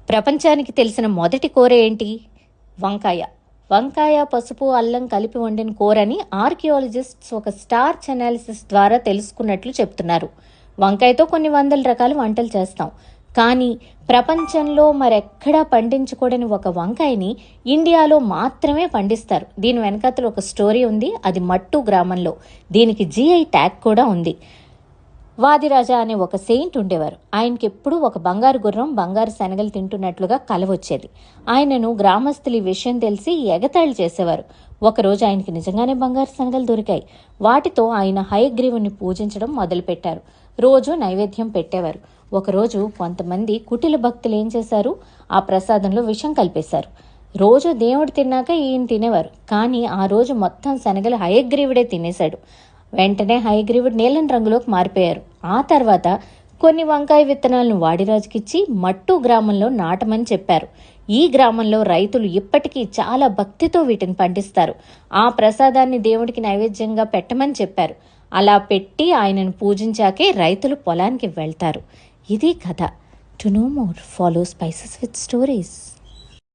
ప్రపంచానికి తెలిసిన మొదటి కూర ఏంటి? వంకాయ. వంకాయ, పసుపు, అల్లం కలిపి వండిన కూరని ఆర్కియాలజిస్ట్స్ ఒక స్టార్చ్ అనాలిసిస్ ద్వారా తెలుసుకున్నట్లు చెప్తున్నారు. వంకాయతో కొన్ని వందల రకాల వంటలు చేస్తాం, కానీ ప్రపంచంలో మరెక్కడా పండించకూడని ఒక వంకాయని ఇండియాలో మాత్రమే పండిస్తారు. దీని వెనకాతల ఒక స్టోరీ ఉంది. అది మట్టు గ్రామంలో. దీనికి GI ట్యాగ్ కూడా ఉంది. వాదిరాజా అనే ఒక సెయింట్ ఉండేవారు. ఆయనకి ఎప్పుడూ ఒక బంగారు గుర్రం, బంగారు శనగలు తింటున్నట్లుగా కల వచ్చేది. ఆయనను గ్రామస్తులు ఈ విషయం తెలిసి ఎగతాళి చేసేవారు. ఒకరోజు ఆయనకి నిజంగానే బంగారు శనగలు దొరికాయి. వాటితో ఆయన హయగ్రీవుని పూజించడం మొదలుపెట్టారు. రోజు నైవేద్యం పెట్టేవారు. ఒకరోజు కొంతమంది కుటిల భక్తులు ఏం చేశారు? ఆ ప్రసాదంలో విషం కలిపేశారు. రోజు దేవుడు తిన్నాక ఈయన తినేవారు, కానీ ఆ రోజు మొత్తం శనగలు హయగ్రీవుడే తినేశాడు. వెంటనే హయగ్రీవుడు నీలం రంగులోకి మారిపోయారు. ఆ తర్వాత కొన్ని వంకాయ విత్తనాలను వాడిరాజుకిచ్చి మట్టు గ్రామంలో నాటమని చెప్పారు. ఈ గ్రామంలో రైతులు ఇప్పటికీ చాలా భక్తితో వీటిని పండిస్తారు. ఆ ప్రసాదాన్ని దేవుడికి నైవేద్యంగా పెట్టమని చెప్పారు. అలా పెట్టి ఆయనను పూజించాకే రైతులు పొలానికి వెళ్తారు. ఇది కథ. To know more, follow spices with stories.